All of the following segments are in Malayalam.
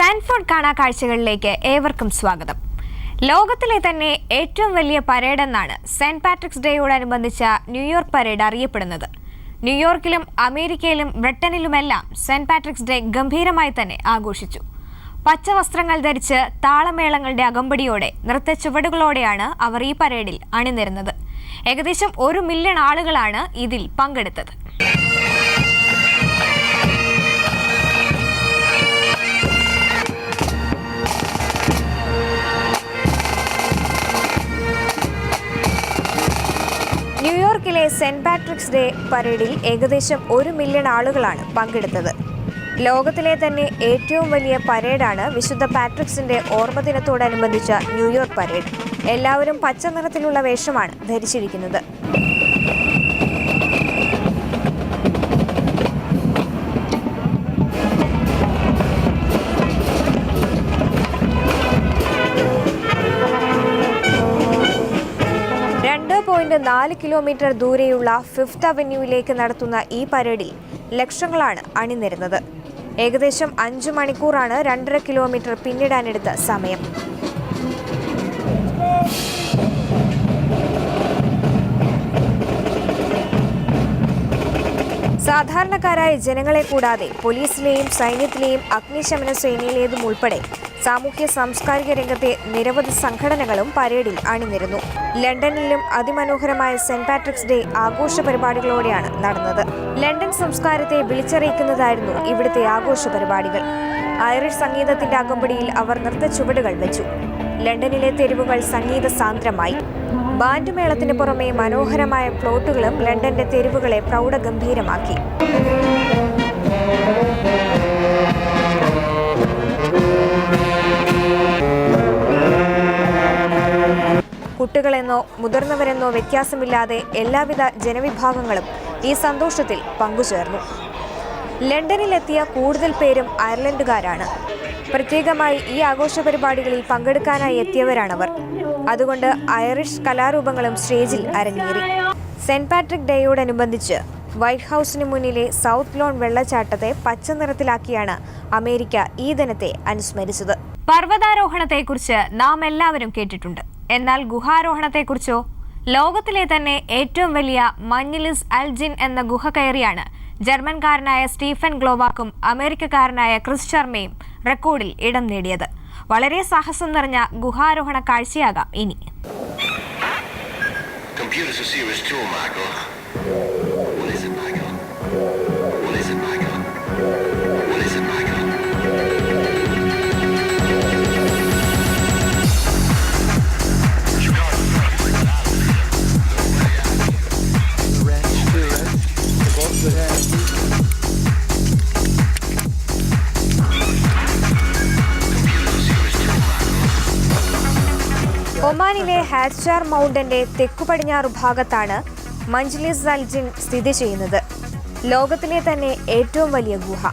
സാൻഫോർഡ് കാണാ കാഴ്ചകളിലേക്ക് ഏവർക്കും സ്വാഗതം. ലോകത്തിലെ തന്നെ ഏറ്റവും വലിയ പരേഡ് എന്നാണ് സെന്റ് പാട്രിക്സ് ഡേയോടനുബന്ധിച്ച ന്യൂയോർക്ക് പരേഡ് അറിയപ്പെടുന്നത്. ന്യൂയോർക്കിലും അമേരിക്കയിലും ബ്രിട്ടനിലുമെല്ലാം സെന്റ് പാട്രിക്സ് ഡേ ഗംഭീരമായി തന്നെ ആഘോഷിച്ചു. പച്ച വസ്ത്രങ്ങൾ ധരിച്ച് താളമേളങ്ങളുടെ അകമ്പടിയോടെ നൃത്ത ചുവടുകളോടെയാണ് അവർ ഈ പരേഡിൽ അണിനിരുന്നത്. ഏകദേശം 1 മില്യൺ ആളുകളാണ് ഇതിൽ പങ്കെടുത്തത്. ന്യൂയോർക്കിലെ സെന്റ് പാട്രിക്സ് ഡേ പരേഡിൽ ഏകദേശം 1 മില്യൺ ആളുകളാണ് പങ്കെടുത്തത്. ലോകത്തിലെ തന്നെ ഏറ്റവും വലിയ പരേഡാണ് വിശുദ്ധ പാട്രിക്സിന്റെ ഓർമ്മദിനത്തോടനുബന്ധിച്ച ന്യൂയോർക്ക് പരേഡ്. എല്ലാവരും പച്ച നിറത്തിലുള്ള വേഷമാണ് ധരിച്ചിരിക്കുന്നത്. .4 കിലോമീറ്റർ ദൂരെയുള്ള ഫിഫ്ത്ത് അവന്യൂവിലേക്ക് നടത്തുന്ന ഈ പരേഡിൽ ലക്ഷങ്ങളാണ് അണിനിരുന്നത്. ഏകദേശം 5 മണിക്കൂറാണ് 2.5 കിലോമീറ്റർ പിന്നിടാനെടുത്ത സമയം. സാധാരണക്കാരായ ജനങ്ങളെ കൂടാതെ പോലീസിലെയും സൈന്യത്തിലെയും അഗ്നിശമന സേനയിലേതും ഉൾപ്പെടെ സാമൂഹ്യ സാംസ്കാരിക രംഗത്തെ നിരവധി സംഘടനകളും പരേഡിൽ അണിനിരുന്നു. ലണ്ടനിലും അതിമനോഹരമായ സെന്റ് പാട്രിക്സ് ഡേ ആഘോഷ പരിപാടികളോടെയാണ് നടന്നത്. ലണ്ടൻ സംസ്കാരത്തെ വിളിച്ചറിയിക്കുന്നതായിരുന്നു ഇവിടുത്തെ ആഘോഷ പരിപാടികൾ. ഐറിഷ് സംഗീതത്തിന്റെ അകമ്പടിയിൽ അവർ നൃത്ത ചുവടുകൾ വെച്ചു. ലണ്ടനിലെ തെരുവുകൾ സംഗീത സാന്ദ്രമായി. ബാൻഡ് മേളത്തിന് പുറമെ മനോഹരമായ പ്ലോട്ടുകളും ലണ്ടന്റെ തെരുവുകളെ പ്രൗഢഗംഭീരമാക്കി. കുട്ടികളെന്നോ മുതിർന്നവരെന്നോ വ്യത്യാസമില്ലാതെ എല്ലാവിധ ജനവിഭാഗങ്ങളും ഈ സന്തോഷത്തിൽ പങ്കുചേർന്നു. ലണ്ടനിലെത്തിയ കൂടുതൽ പേരും അയർലൻഡുകാരാണ്. പ്രത്യേകമായി ഈ ആഘോഷ പരിപാടികളിൽ പങ്കെടുക്കാനായി എത്തിയവരാണവർ. അതുകൊണ്ട് ഐറിഷ് കലാരൂപങ്ങളും സ്റ്റേജിൽ അരങ്ങേറി. സെന്റ് പാട്രിക് ഡേയോടനുബന്ധിച്ച് വൈറ്റ് ഹൗസിന് മുന്നിലെ സൗത്ത് ലോൺ വെള്ളച്ചാട്ടത്തെ പച്ച നിറത്തിലാക്കിയാണ് അമേരിക്ക ഈ ദിനത്തെ അനുസ്മരിച്ചത്. പർവ്വതാരോഹണത്തെക്കുറിച്ച് നാം എല്ലാവരും കേട്ടിട്ടുണ്ട്. എന്നാൽ ഗുഹാരോഹണത്തെക്കുറിച്ചോ? ലോകത്തിലെ തന്നെ ഏറ്റവും വലിയ മഞ്ജിലിസ് അൽജിൻ എന്ന ഗുഹ കയറിയാണ് ജർമ്മൻകാരനായ സ്റ്റീഫൻ ഗ്ലോവാക്കും അമേരിക്കക്കാരനായ ക്രിസ് ശർമ്മയും റെക്കോർഡിൽ ഇടം നേടിയത്. വളരെ സാഹസം നിറഞ്ഞ ഗുഹാരോഹണ കാഴ്ചയാകാം ഇനി. ഒമാനിലെ ഹാറ്റ്ചാർ മൗണ്ടന്റെ തെക്കു പടിഞ്ഞാറു ഭാഗത്താണ് മഞ്ജിലിസ് അൽജിൻ സ്ഥിതി ചെയ്യുന്നത്. ലോകത്തിലെ തന്നെ ഏറ്റവും വലിയ ഗുഹ.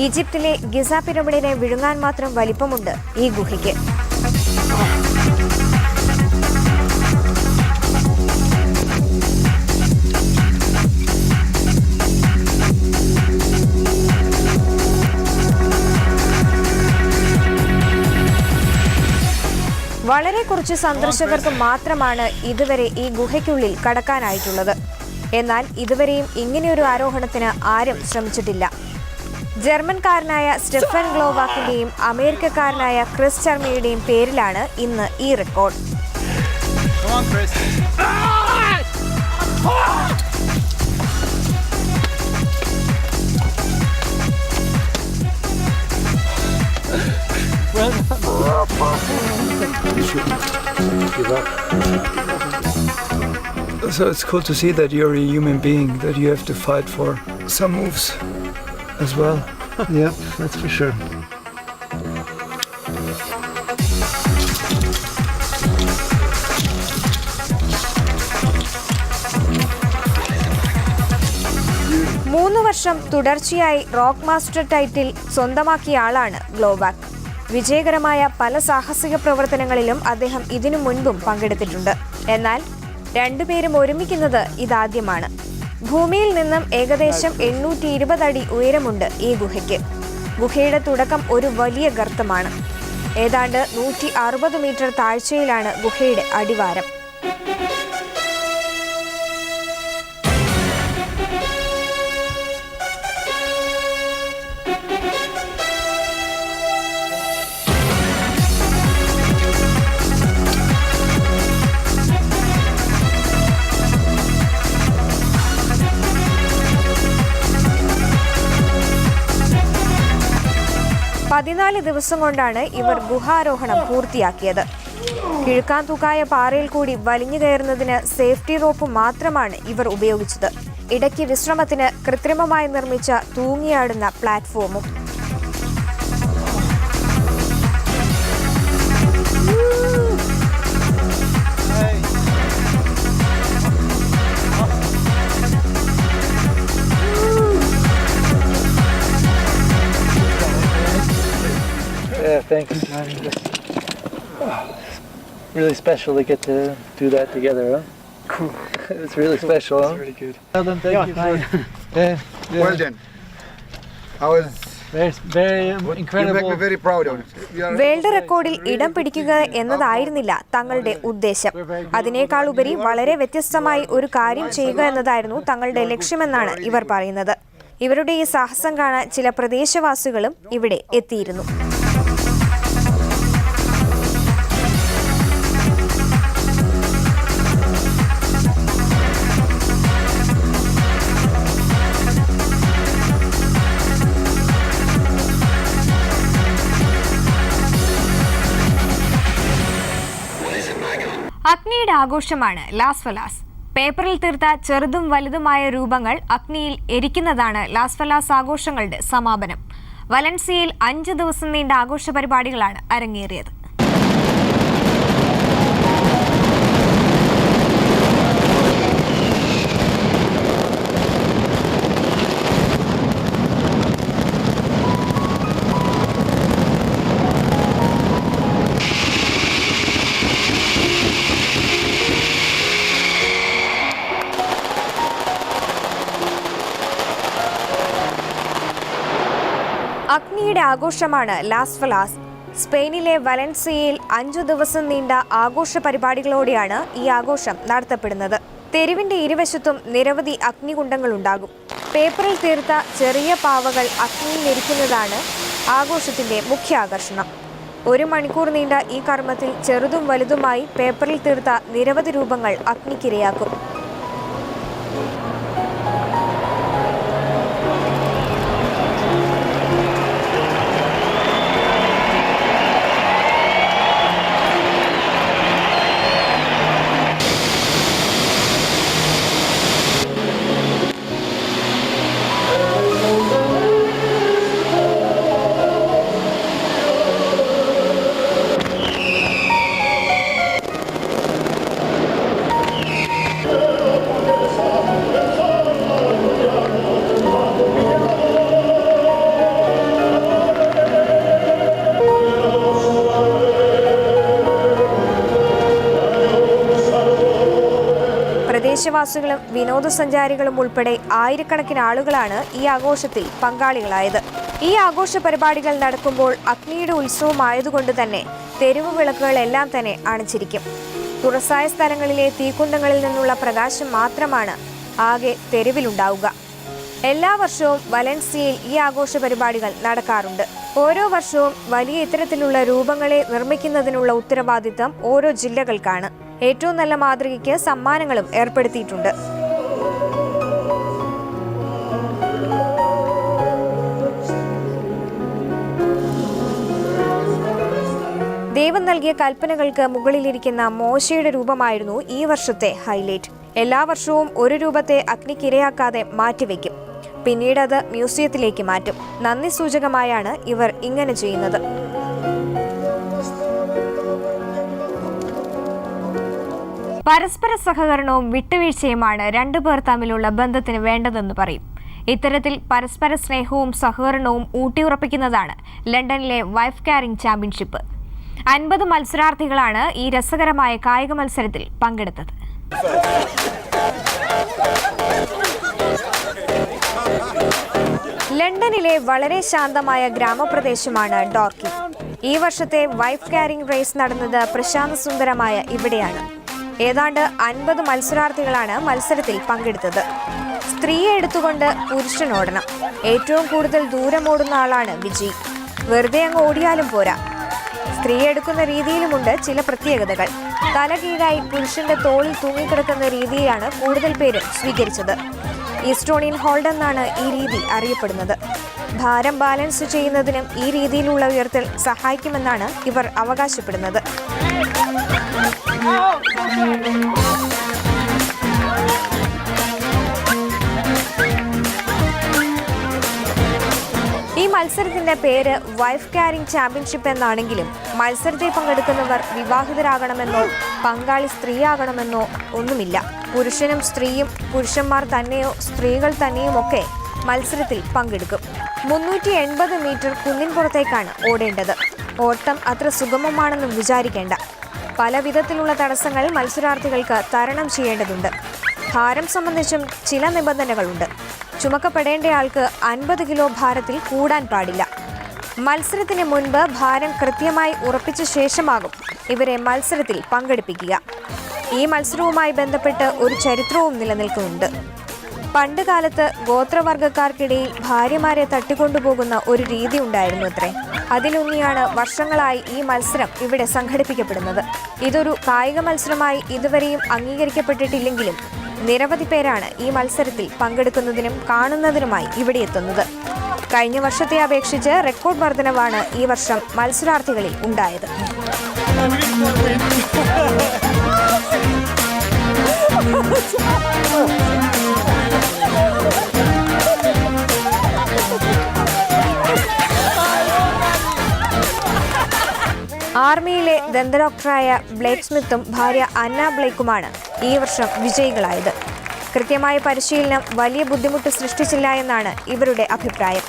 ഈജിപ്തിലെ ഗിസ പിരമിഡിനെ വിഴുങ്ങാൻ മാത്രം വലിപ്പമുണ്ട് ഈ ഗുഹയ്ക്ക്. വളരെ കുറച്ച് സന്ദർശകർക്ക് മാത്രമാണ് ഇതുവരെ ഈ ഗുഹയ്ക്കുള്ളിൽ കടക്കാനായിട്ടുള്ളത്. എന്നാൽ ഇതുവരെയും ഇങ്ങനെയൊരു ആരോഹണത്തിന് ആരും ശ്രമിച്ചിട്ടില്ല. ജർമ്മൻകാരനായ സ്റ്റെഫൻ ഗ്ലോവാക്കിന്റെയും അമേരിക്കക്കാരനായ ക്രിസ് ശർമ്മയുടെയും പേരിലാണ് ഇന്ന് ഈ record. So it's cool to see that you're a human being, that you have to fight for some moves as well. Yeah, that's for sure. മൂന്ന് വർഷം തുടർച്ചയായി റോക്ക് മാസ്റ്റർ ടൈറ്റിൽ സ്വന്തമാക്കിയ ആളാണ് ഗ്ലോവാക്ക്. വിജയകരമായ പല സാഹസിക പ്രവർത്തനങ്ങളിലും അദ്ദേഹം ഇതിനു മുൻപും പങ്കെടുത്തിട്ടുണ്ട്. എന്നാൽ രണ്ടുപേരും ഒരുമിക്കുന്നത് ഇതാദ്യമാണ്. ഭൂമിയിൽ നിന്നും ഏകദേശം 820 അടി ഉയരമുണ്ട് ഈ ഗുഹയ്ക്ക്. ഗുഹയുടെ തുടക്കം ഒരു വലിയ ഗർത്തമാണ്. ഏതാണ്ട് 160 മീറ്റർ താഴ്ചയിലാണ് ഗുഹയുടെ അടിവാരം. പതിനാല് ദിവസം കൊണ്ടാണ് ഇവർ ഗുഹാരോഹണം പൂർത്തിയാക്കിയത്. കിഴുക്കാന്തൂക്കായ പാറയിൽ കൂടി വലിഞ്ഞു കയറുന്നതിന് സേഫ്റ്റി റോപ്പ് മാത്രമാണ് ഇവർ ഉപയോഗിച്ചത്. ഇടയ്ക്ക് വിശ്രമത്തിന് കൃത്രിമമായി നിർമ്മിച്ച തൂങ്ങിയാടുന്ന പ്ലാറ്റ്ഫോമും. Yeah, thanks. Really special to get to do that together, huh? Cool. It's really special, huh? It's really good. Well done, thank you for... Yeah. Well done. I was. Very You incredible. make me very proud of it. World റെക്കോർഡിൽ ഇടം പിടിക്കുക എന്നതായിരുന്നില്ല തങ്ങളുടെ ഉദ്ദേശം. അതിനേക്കാൾ ഉപരി വളരെ വ്യത്യസ്തമായി ഒരു കാര്യം ചെയ്യുക എന്നതായിരുന്നു തങ്ങളുടെ ലക്ഷ്യമെന്നാണ് ഇവർ പറയുന്നത്. ഇവരുടെ ഈ സാഹസം കാണാൻ ചില പ്രദേശവാസികളും ഇവിടെ എത്തിയിരുന്നു. അഗ്നിയുടെ ആഘോഷമാണ് ലാസ് ഫലാസ്. പേപ്പറിൽ തീർത്ത ചെറുതും വലുതുമായ രൂപങ്ങൾ അഗ്നിയിൽ എരിക്കുന്നതാണ് ലാസ് ഫലാസ് ആഘോഷങ്ങളുടെ സമാപനം. വലൻസിയയിൽ 5 ദിവസം നീണ്ട ആഘോഷ പരിപാടികളാണ് അരങ്ങേറിയത്. അഗ്നിയുടെ ആഘോഷമാണ് ലാസ് ഫലാസ്. സ്പെയിനിലെ വലൻസിയയിൽ 5 ദിവസം നീണ്ട ആഘോഷ പരിപാടികളോടെയാണ് ഈ ആഘോഷം നടത്തപ്പെടുന്നത്. തെരുവിന്റെ ഇരുവശത്തും നിരവധി അഗ്നികുണ്ഡങ്ങളുണ്ടാകും. പേപ്പറിൽ തീർത്ത ചെറിയ പാവകൾ അഗ്നിയിൽ എരിക്കുന്നതാണ് ആഘോഷത്തിന്റെ മുഖ്യ ആകർഷണം. 1 മണിക്കൂർ നീണ്ട ഈ കർമ്മത്തിൽ ചെറുതും വലുതുമായി പേപ്പറിൽ തീർത്ത നിരവധി രൂപങ്ങൾ അഗ്നിക്കിരയാക്കും. പ്രദേശവാസികളും വിനോദസഞ്ചാരികളും ഉൾപ്പെടെ ആയിരക്കണക്കിന് ആളുകളാണ് ഈ ആഘോഷത്തിൽ പങ്കാളികളായത്. ഈ ആഘോഷ പരിപാടികൾ നടക്കുമ്പോൾ അഗ്നിയുടെ ഉത്സവമായതുകൊണ്ട് തന്നെ തെരുവ് വിളക്കുകളെല്ലാം തന്നെ അണച്ചിരിക്കും. തുറസായ സ്ഥലങ്ങളിലെ തീക്കുണ്ടങ്ങളിൽ നിന്നുള്ള പ്രകാശം മാത്രമാണ് ആകെ തെരുവിലുണ്ടാവുക. എല്ലാ വർഷവും വലൻസിയയിൽ ഈ ആഘോഷ പരിപാടികൾ നടക്കാറുണ്ട്. ഓരോ വർഷവും വലിയ ഇത്തരത്തിലുള്ള രൂപങ്ങളെ നിർമ്മിക്കുന്നതിനുള്ള ഉത്തരവാദിത്തം ഓരോ ജില്ലകൾക്കാണ്. ഏറ്റവും നല്ല മാതൃകയ്ക്ക് സമ്മാനങ്ങളും ഏർപ്പെടുത്തിയിട്ടുണ്ട്. ദൈവം നൽകിയ കൽപ്പനകൾക്ക് മുകളിലിരിക്കുന്ന മോശയുടെ രൂപമായിരുന്നു ഈ വർഷത്തെ ഹൈലൈറ്റ്. എല്ലാ വർഷവും ഒരു രൂപത്തെ അഗ്നിക്കിരയാക്കാതെ മാറ്റിവെക്കും. പിന്നീട് അത് മ്യൂസിയത്തിലേക്ക് മാറ്റും. നന്ദി സൂചകമായാണ് ഇവർ ഇങ്ങനെ ചെയ്യുന്നത്. പരസ്പര സഹകരണവും വിട്ടുവീഴ്ചയുമാണ് രണ്ടുപേർ തമ്മിലുള്ള ബന്ധത്തിന് വേണ്ടതെന്ന് പറയും. ഇത്തരത്തിൽ പരസ്പര സ്നേഹവും സഹകരണവും ഊട്ടിയുറപ്പിക്കുന്നതാണ് ലണ്ടനിലെ വൈഫ് കാരിംഗ് ചാമ്പ്യൻഷിപ്പ്. 50 മത്സരാർത്ഥികളാണ് ഈ രസകരമായ കായിക മത്സരത്തിൽ പങ്കെടുത്തത്. ലണ്ടനിലെ വളരെ ശാന്തമായ ഗ്രാമപ്രദേശമാണ് ഡോർക്കി. ഈ വർഷത്തെ വൈഫ് കാരിംഗ് റേസ് നടന്നത് പ്രശാന്തസുന്ദരമായ ഇവിടെയാണ്. ഏതാണ്ട് 50 മത്സരാർത്ഥികളാണ് മത്സരത്തിൽ പങ്കെടുത്തത്. സ്ത്രീയെ എടുത്തുകൊണ്ട് പുരുഷനോടണം. ഏറ്റവും കൂടുതൽ ദൂരം ഓടുന്ന ആളാണ് വിജയി. വെറുതെ അങ്ങ് ഓടിയാലും പോരാ, സ്ത്രീയെ എടുക്കുന്ന രീതിയിലുമുണ്ട് ചില പ്രത്യേകതകൾ. തല കീഴായി പുരുഷന്റെ തോളിൽ തൂങ്ങിക്കിടക്കുന്ന രീതിയാണ് കൂടുതൽ പേരും സ്വീകരിച്ചത്. ഈസ്റ്റോണിയൻ ഹോൾഡ് എന്നാണ് ഈ രീതി അറിയപ്പെടുന്നത്. ഭാരം ബാലൻസ് ചെയ്യുന്നതിനും ഈ രീതിയിലുള്ള ഉയർത്തൽ സഹായിക്കുമെന്നാണ് ഇവർ അവകാശപ്പെടുന്നത്. ഈ മത്സരത്തിന്റെ പേര് വൈഫ് കാരിംഗ് ചാമ്പ്യൻഷിപ്പ് എന്നാണെങ്കിലും മത്സരത്തിൽ പങ്കെടുക്കുന്നവർ വിവാഹിതരാകണമെന്നോ പങ്കാളി സ്ത്രീയാകണമെന്നോ ഒന്നുമില്ല. പുരുഷനും സ്ത്രീയും, പുരുഷന്മാർ തന്നെയോ സ്ത്രീകൾ തന്നെയുമൊക്കെ മത്സരത്തിൽ പങ്കെടുക്കും. 380 മീറ്റർ കുന്നിൻ പുറത്തേക്കാണ് ഓടേണ്ടത്. ഓട്ടം അത്ര സുഗമമാണെന്നും വിചാരിക്കേണ്ട. പല വിധത്തിലുള്ള തടസ്സങ്ങൾ മത്സരാർത്ഥികൾക്ക് തരണം ചെയ്യേണ്ടതുണ്ട്. ഭാരം സംബന്ധിച്ചും ചില നിബന്ധനകളുണ്ട്. ചുമക്കപ്പെടേണ്ടയാൾക്ക് 50 കിലോ ഭാരത്തിൽ കൂടാൻ പാടില്ല. മത്സരത്തിന് മുൻപ് ഭാരം കൃത്യമായി ഉറപ്പിച്ച ശേഷമാകും ഇവരെ മത്സരത്തിൽ പങ്കെടുപ്പിക്കുക. ഈ മത്സരവുമായി ബന്ധപ്പെട്ട് ഒരു ചരിത്രവും നിലനിൽക്കുന്നുണ്ട്. പണ്ട് കാലത്ത് ഗോത്രവർഗക്കാർക്കിടയിൽ ഭാര്യമാരെ തട്ടിക്കൊണ്ടുപോകുന്ന ഒരു രീതി ഉണ്ടായിരുന്നു അത്രേ. അതിലൊന്നിയാണ് വർഷങ്ങളായി ഈ മത്സരം ഇവിടെ സംഘടിപ്പിക്കപ്പെടുന്നത്. ഇതൊരു കായിക മത്സരമായി ഇതുവരെയും അംഗീകരിക്കപ്പെട്ടിട്ടില്ലെങ്കിലും നിരവധി പേരാണ് ഈ മത്സരത്തിൽ പങ്കെടുക്കുന്നതിനും കാണുന്നതിനുമായി ഇവിടെ എത്തുന്നത്. കഴിഞ്ഞ വർഷത്തെ അപേക്ഷിച്ച് റെക്കോർഡ് വർധനവാണ് ഈ വർഷം മത്സരാർത്ഥികളിൽ ഉണ്ടായത്. ആർമിയിലെ ദന്തഡോക്ടറായ ബ്ലേക്ക് സ്മിത്തും ഭാര്യ അന്ന ബ്ലേക്കുമാണ് ഈ വർഷം വിജയികളായത്. കൃത്യമായ പരിശീലനം വലിയ ബുദ്ധിമുട്ട് സൃഷ്ടിച്ചില്ല എന്നാണ് ഇവരുടെ അഭിപ്രായം.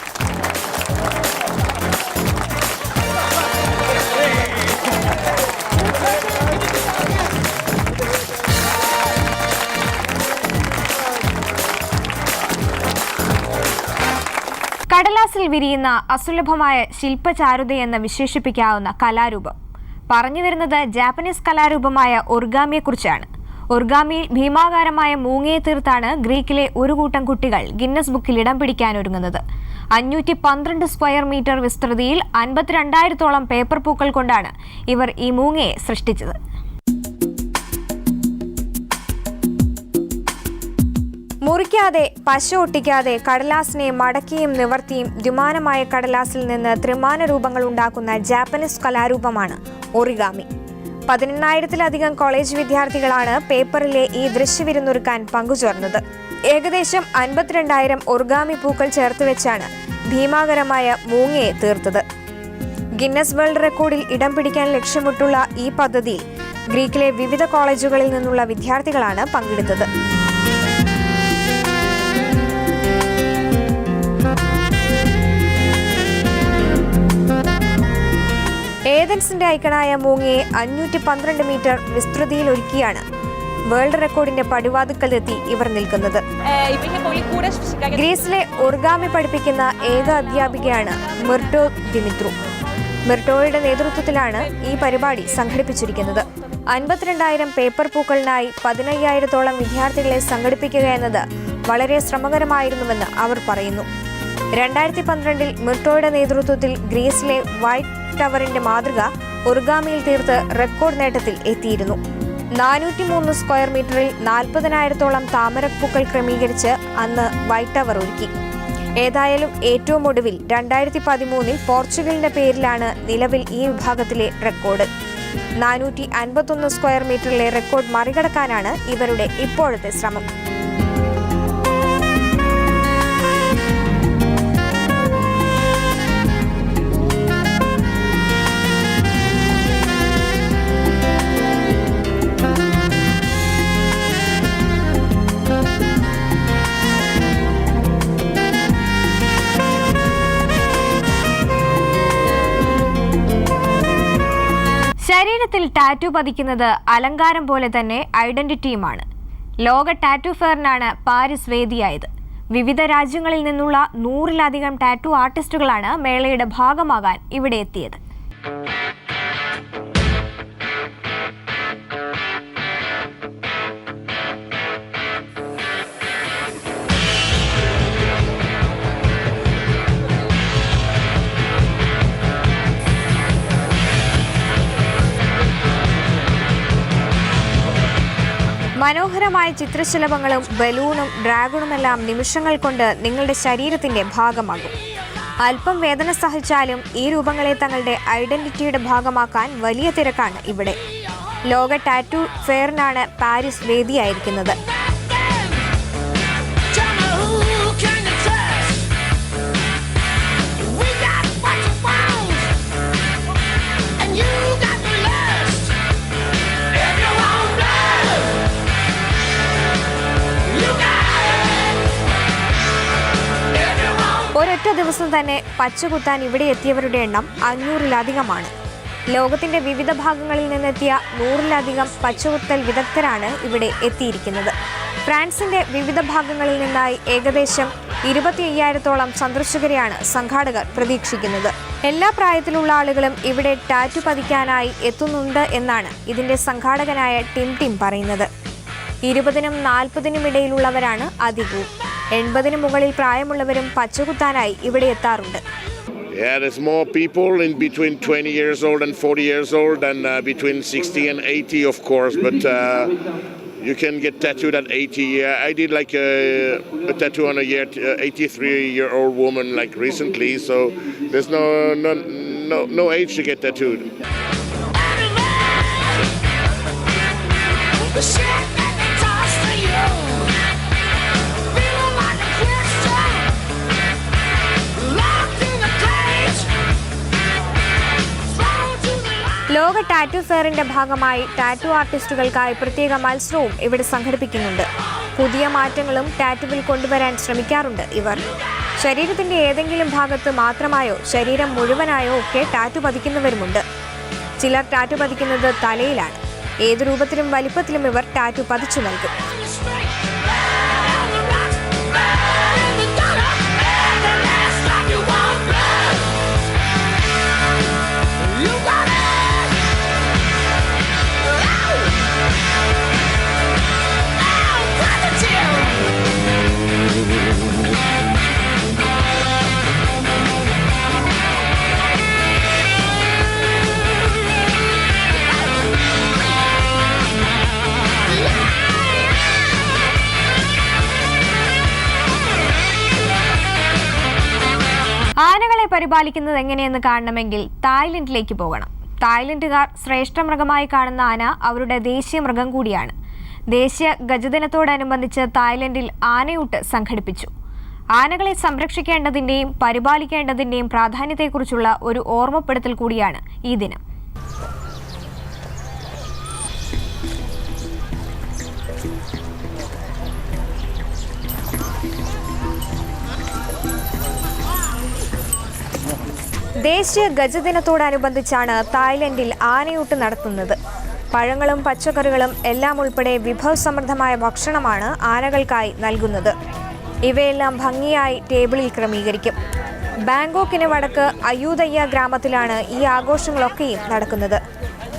കടലാസിൽ വിരിയുന്ന അസുലഭമായ ശില്പചാരുതയെന്ന് വിശേഷിപ്പിക്കാവുന്ന കലാരൂപം. പറഞ്ഞു വരുന്നത് ജാപ്പനീസ് കലാരൂപമായ ഒറിഗാമിയെക്കുറിച്ചാണ്. ഒറിഗാമിയിൽ ഭീമാകാരമായ മൂങ്ങയെ തീർത്താണ് ഗ്രീക്കിലെ ഒരു കൂട്ടം കുട്ടികൾ ഗിന്നസ് ബുക്കിൽ ഇടം പിടിക്കാനൊരുങ്ങുന്നത്. 512 സ്ക്വയർ മീറ്റർ വിസ്തൃതിയിൽ 52,000-ഓളം പേപ്പർ പൂക്കൾ കൊണ്ടാണ് ഇവർ ഈ മൂങ്ങയെ സൃഷ്ടിച്ചത്. മുറിക്കാതെ, പശ ഒട്ടിക്കാതെ കടലാസിനെ മടക്കിയും നിവർത്തിയും ദ്വിമാനമായ കടലാസിൽ നിന്ന് ത്രിമാന രൂപങ്ങൾ ഉണ്ടാക്കുന്ന ജാപ്പനീസ് കലാരൂപമാണ് ഒറിഗാമി. 18,000-ലധികം കോളേജ് വിദ്യാർത്ഥികളാണ് പേപ്പറിലെ ഈ ദൃശ്യവിരുന്നൊരുക്കാൻ പങ്കുചേർന്നത്. ഏകദേശം 52,000 ഒറിഗാമി പൂക്കൾ ചേർത്ത് വെച്ചാണ് ഭീമാകരമായ മൂങ്ങയെ തീർത്തത്. ഗിന്നസ് വേൾഡ് റെക്കോർഡിൽ ഇടം പിടിക്കാൻ ലക്ഷ്യമിട്ടുള്ള ഈ പദ്ധതിയിൽ ഗ്രീക്കിലെ വിവിധ കോളേജുകളിൽ നിന്നുള്ള വിദ്യാർത്ഥികളാണ് പങ്കെടുത്തത്. ഏതൻസിന്റെ ഐക്കണായ മൂങ്ങയെ 512 മീറ്റർ വിസ്തൃതിയിൽ ഒരുക്കിയാണ് വേൾഡ് റെക്കോർഡിന്റെ പടിവാതിക്കലെത്തി ഇവർ നിൽക്കുന്നത്. ഗ്രീസിലെ ഒറിഗാമി പഠിപ്പിക്കുന്ന ഏക അധ്യാപികയാണ് മിർട്ടോ ദിമിത്രു. മിർട്ടോയുടെ നേതൃത്വത്തിലാണ് ഈ പരിപാടി സംഘടിപ്പിച്ചിരിക്കുന്നത്. 52,000 പേപ്പർ പൂക്കളിനായി 15,000-ഓളം വിദ്യാർത്ഥികളെ സംഘടിപ്പിക്കുക എന്നത് വളരെ ശ്രമകരമായിരുന്നുവെന്ന് അവർ പറയുന്നു. 2012-ൽ മിർട്ടോയുടെ നേതൃത്വത്തിൽ ഗ്രീസിലെ വൈറ്റ് ടവറിന്റെ മാതൃക ഒറിഗാമിയിൽ തീർത്ത് റെക്കോർഡ് നേട്ടത്തിൽ എത്തിയിരുന്നു. 403 സ്ക്വയർ മീറ്ററിൽ 40,000-ഓളം താമരപ്പൂക്കൾ ക്രമീകരിച്ച് അന്ന് വൈറ്റ് ടവർ ഒരുക്കി. ഏതായാലും ഏറ്റവും ഒടുവിൽ 2013-ൽ പോർച്ചുഗലിന്റെ പേരിലാണ് നിലവിൽ ഈ വിഭാഗത്തിലെ റെക്കോർഡ്. 451 സ്ക്വയർ മീറ്ററിലെ റെക്കോർഡ് മറികടക്കാനാണ് ഇവരുടെ ഇപ്പോഴത്തെ ശ്രമം. ശരീരത്തിൽ ടാറ്റു പതിക്കുന്നത് അലങ്കാരം പോലെ തന്നെ ഐഡന്റിറ്റിയുമാണ്. ലോക ടാറ്റു ഫെയറിനാണ് പാരീസ് വേദിയായത്. വിവിധ രാജ്യങ്ങളിൽ നിന്നുള്ള 100-ലധികം ടാറ്റു ആർട്ടിസ്റ്റുകളാണ് മേളയുടെ ഭാഗമാകാൻ ഇവിടെ എത്തിയത്. മനോഹരമായ ചിത്രശലഭങ്ങളും ബലൂണും ഡ്രാഗണുമെല്ലാം നിമിഷങ്ങൾ കൊണ്ട് നിങ്ങളുടെ ശരീരത്തിന്റെ ഭാഗമാകും. അല്പം വേദന സഹിച്ചാലും ഈ രൂപങ്ങളെ തങ്ങളുടെ ഐഡന്റിറ്റിയുടെ ഭാഗമാക്കാൻ വലിയ തിരക്കാണ് ഇവിടെ. ലോക ടാറ്റു ഫെയറിനാണ് പാരീസ് വേദിയായിരിക്കുന്നത്. ഒരൊറ്റ ദിവസം തന്നെ പച്ചകുത്താൻ ഇവിടെ എത്തിയവരുടെ എണ്ണം 500-ലധികമാണ്. ലോകത്തിന്റെ വിവിധ ഭാഗങ്ങളിൽ നിന്നെത്തിയ 100-ലധികം പച്ചകുത്തൽ വിദഗ്ധരാണ് ഇവിടെ എത്തിയിരിക്കുന്നത്. ഫ്രാൻസിന്റെ വിവിധ ഭാഗങ്ങളിൽ നിന്നായി ഏകദേശം 25,000-ഓളം സന്ദർശകരെയാണ് സംഘാടകർ പ്രതീക്ഷിക്കുന്നത്. എല്ലാ പ്രായത്തിലുള്ള ആളുകളും ഇവിടെ ടാറ്റു പതിക്കാനായി എത്തുന്നുണ്ട് എന്നാണ് ഇതിന്റെ സംഘാടകനായ ടിം പറയുന്നത്. 20-നും 40-നും ഇടയിലുള്ളവരാണ് അധികവും. 80-ന് മുകളിൽ പ്രായമുള്ളവരും പച്ചകുത്താനായി ഇവിടെ എത്താറുണ്ട്. Yeah, there's more people in between 20 years old and 40 years old and between 60 and 80, of course. But you can get tattooed at 80. I did like a tattoo on a 83-year-old woman like recently. So there's no age to get tattooed. ലോക ടാറ്റു ഫെയറിന്റെ ഭാഗമായി ടാറ്റു ആർട്ടിസ്റ്റുകൾക്കായി പ്രത്യേക മത്സരവും ഇവിടെ സംഘടിപ്പിക്കുന്നുണ്ട്. പുതിയ മാറ്റങ്ങളും ടാറ്റുവിൽ കൊണ്ടുവരാൻ ശ്രമിക്കാറുണ്ട് ഇവർ. ശരീരത്തിന്റെ ഏതെങ്കിലും ഭാഗത്ത് മാത്രമായോ ശരീരം മുഴുവനായോ ഒക്കെ ടാറ്റു പതിക്കുന്നവരുമുണ്ട്. ചിലർ ടാറ്റു പതിക്കുന്നത് തലയിലാണ്. ഏത് രൂപത്തിലും വലിപ്പത്തിലും ഇവർ ടാറ്റു പതിച്ചു നൽകും. ആനകളെ പരിപാലിക്കുന്നത് എങ്ങനെയെന്ന് കാണണമെങ്കിൽ തായ്ലൻഡിലേക്ക് പോകണം. തായ്ലൻഡുകാർ ശ്രേഷ്ഠ മൃഗമായി കാണുന്ന ആന അവരുടെ ദേശീയ മൃഗം കൂടിയാണ്. ദേശീയ ഗജദിനത്തോടനുബന്ധിച്ച് തായ്ലൻഡിൽ ആനയൂട്ട് സംഘടിപ്പിച്ചു. ആനകളെ സംരക്ഷിക്കേണ്ടതിന്റെയും പരിപാലിക്കേണ്ടതിന്റെയും പ്രാധാന്യത്തെക്കുറിച്ചുള്ള ഒരു ഓർമ്മപ്പെടുത്തൽ കൂടിയാണ് ഈ ദിനം. ദേശീയ ഗജദിനത്തോടനുബന്ധിച്ചാണ് തായ്ലൻഡിൽ ആനയൂട്ട് നടത്തുന്നത്. പഴങ്ങളും പച്ചക്കറികളും എല്ലാം ഉൾപ്പെടെ വിഭവസമൃദ്ധമായ ഭക്ഷണമാണ് ആനകൾക്കായി നൽകുന്നത്. ഇവയെല്ലാം ഭംഗിയായി ടേബിളിൽ ക്രമീകരിക്കും. ബാങ്കോക്കിന് വടക്ക് അയൂതയ്യ ഗ്രാമത്തിലാണ് ഈ ആഘോഷങ്ങളൊക്കെയും നടക്കുന്നത്.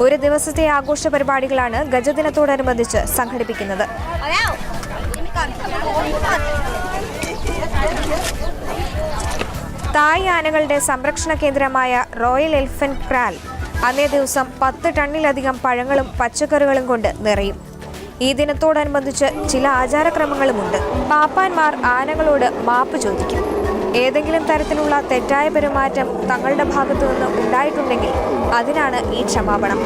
ഒരു ദിവസത്തെ ആഘോഷ പരിപാടികളാണ് ഗജദിനത്തോടനുബന്ധിച്ച് സംഘടിപ്പിക്കുന്നത്. തായ് ആനകളുടെ സംരക്ഷണ കേന്ദ്രമായ റോയൽ എലിഫന്റ് ക്രാൽ അന്നേ ദിവസം 10 ടണ്ണിലധികം പഴങ്ങളും പച്ചക്കറികളും കൊണ്ട് നിറയും. ഈ ദിനത്തോടനുബന്ധിച്ച് ചില ആചാരക്രമങ്ങളുമുണ്ട്. പാപ്പാന്മാർ ആനകളോട് മാപ്പ് ചോദിക്കും. ഏതെങ്കിലും തരത്തിലുള്ള തെറ്റായ പെരുമാറ്റം തങ്ങളുടെ ഭാഗത്തു നിന്ന് ഉണ്ടായിട്ടുണ്ടെങ്കിൽ അതിനാണ് ഈ ക്ഷമാപണം.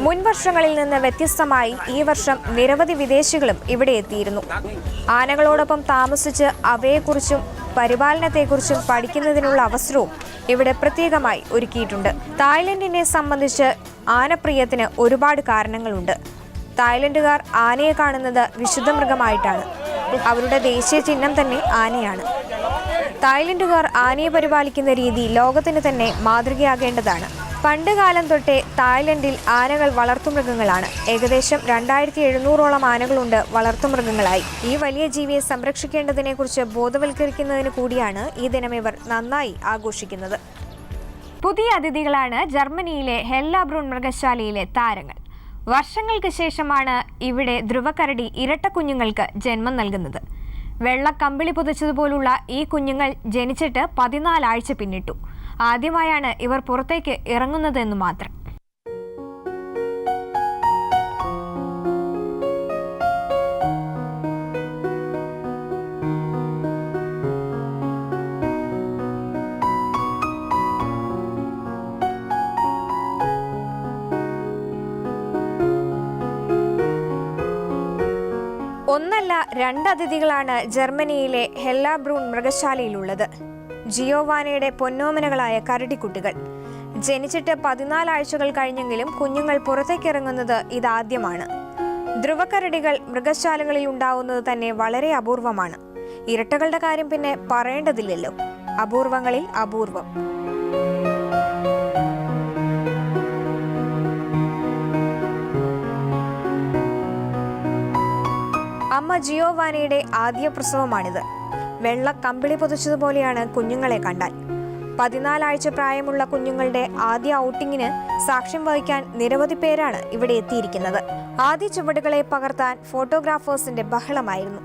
മുൻ വർഷങ്ങളിൽ നിന്ന് വ്യത്യസ്തമായി ഈ വർഷം നിരവധി വിദേശികളും ഇവിടെ എത്തിയിരുന്നു. ആനകളോടൊപ്പം താമസിച്ച് അവയെക്കുറിച്ചും പരിപാലനത്തെക്കുറിച്ചും പഠിക്കുന്നതിനുള്ള അവസരവും ഇവിടെ പ്രത്യേകമായി ഒരുക്കിയിട്ടുണ്ട്. തായ്ലൻഡിനെ സംബന്ധിച്ച് ആനപ്രിയത്തിന് ഒരുപാട് കാരണങ്ങളുണ്ട്. തായ്ലൻഡുകാർ ആനയെ കാണുന്നത് വിശുദ്ധ മൃഗമായിട്ടാണ്. അവരുടെ ദേശീയ ചിഹ്നം തന്നെ ആനയാണ്. തായ്ലൻഡുകാർ ആനയെ പരിപാലിക്കുന്ന രീതി ലോകത്തിന് തന്നെ മാതൃകയാകേണ്ടതാണ്. പണ്ടുകാലം തൊട്ടേ തായ്ലൻഡിൽ ആനകൾ വളർത്തുമൃഗങ്ങളാണ്. ഏകദേശം 2700ഓളം ആനകളുണ്ട് വളർത്തുമൃഗങ്ങളായി. ഈ വലിയ ജീവിയെ സംരക്ഷിക്കേണ്ടതിനെക്കുറിച്ച് ബോധവൽക്കരിക്കുന്നതിന് കൂടിയാണ് ഈ ദിനം ഇവർ നന്നായി ആഘോഷിക്കുന്നത്. പുതിയ അതിഥികളാണ് ജർമ്മനിയിലെ ഹെല്ലാബ്രൂൺ മൃഗശാലയിലെ താരങ്ങൾ. വർഷങ്ങൾക്ക് ശേഷമാണ് ഇവിടെ ധ്രുവക്കരടി ഇരട്ട കുഞ്ഞുങ്ങൾക്ക് ജന്മം നൽകുന്നത്. വെള്ള കമ്പിളി പുതച്ചതുപോലുള്ള ഈ കുഞ്ഞുങ്ങൾ ജനിച്ചിട്ട് 14 ആഴ്ച പിന്നിട്ടു. ആദ്യമായാണ് ഇവർ പുറത്തേക്ക് ഇറങ്ങുന്നതെന്നു മാത്രം. ഒന്നല്ല 2 അതിഥികളാണ് ജർമ്മനിയിലെ ഹെല്ലാബ്രൂൺ മൃഗശാലയിലുള്ളത്. ജിയോവാനയുടെ പൊന്നോമനകളായ കരടിക്കുട്ടികൾ. ജനിച്ചിട്ട് 14 ആഴ്ചകൾ കഴിഞ്ഞെങ്കിലും കുഞ്ഞുങ്ങൾ പുറത്തേക്കിറങ്ങുന്നത് ഇതാദ്യമാണ്. ധ്രുവക്കരടികൾ മൃഗശാലകളിൽ ഉണ്ടാവുന്നത് തന്നെ വളരെ അപൂർവമാണ്. ഇരട്ടകളുടെ കാര്യം പിന്നെ പറയേണ്ടതില്ലല്ലോ. അപൂർവങ്ങളിൽ അപൂർവം. അമ്മ ജിയോവാനയുടെ ആദ്യ പ്രസവമാണിത്. വെള്ള കമ്പിളി പൊതിച്ചതുപോലെയാണ് കുഞ്ഞുങ്ങളെ കണ്ടാൽ. 14 ആഴ്ച പ്രായമുള്ള കുഞ്ഞുങ്ങളുടെ ആദ്യ ഔട്ടിങ്ങിന് സാക്ഷ്യം വഹിക്കാൻ നിരവധി പേരാണ് ഇവിടെ എത്തിയിരിക്കുന്നത്. ആദ്യ ചുവടുകളെ പകർത്താൻ ഫോട്ടോഗ്രാഫേഴ്സിന്റെ ബഹളമായിരുന്നു.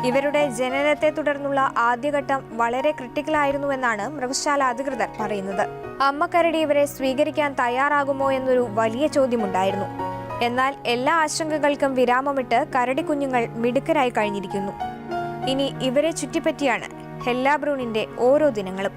ഇവരുടെ ജനനത്തെ തുടർന്നുള്ള ആദ്യഘട്ടം വളരെ ക്രിട്ടിക്കലായിരുന്നുവെന്നാണ് മൃഗശാല അധികൃതർ പറയുന്നത്. അമ്മക്കരടി ഇവരെ സ്വീകരിക്കാൻ തയ്യാറാകുമോ എന്നൊരു വലിയ ചോദ്യമുണ്ടായിരുന്നു. എന്നാൽ എല്ലാ ആശങ്കകൾക്കും വിരാമമിട്ട് കരടി കുഞ്ഞുങ്ങൾ മിടുക്കരായി കഴിഞ്ഞിരിക്കുന്നു. ഇനി ഇവരെ ചുറ്റിപ്പറ്റിയാണ് ഹെല്ലാബ്രൂണിന്റെ ഓരോ ദിനങ്ങളും.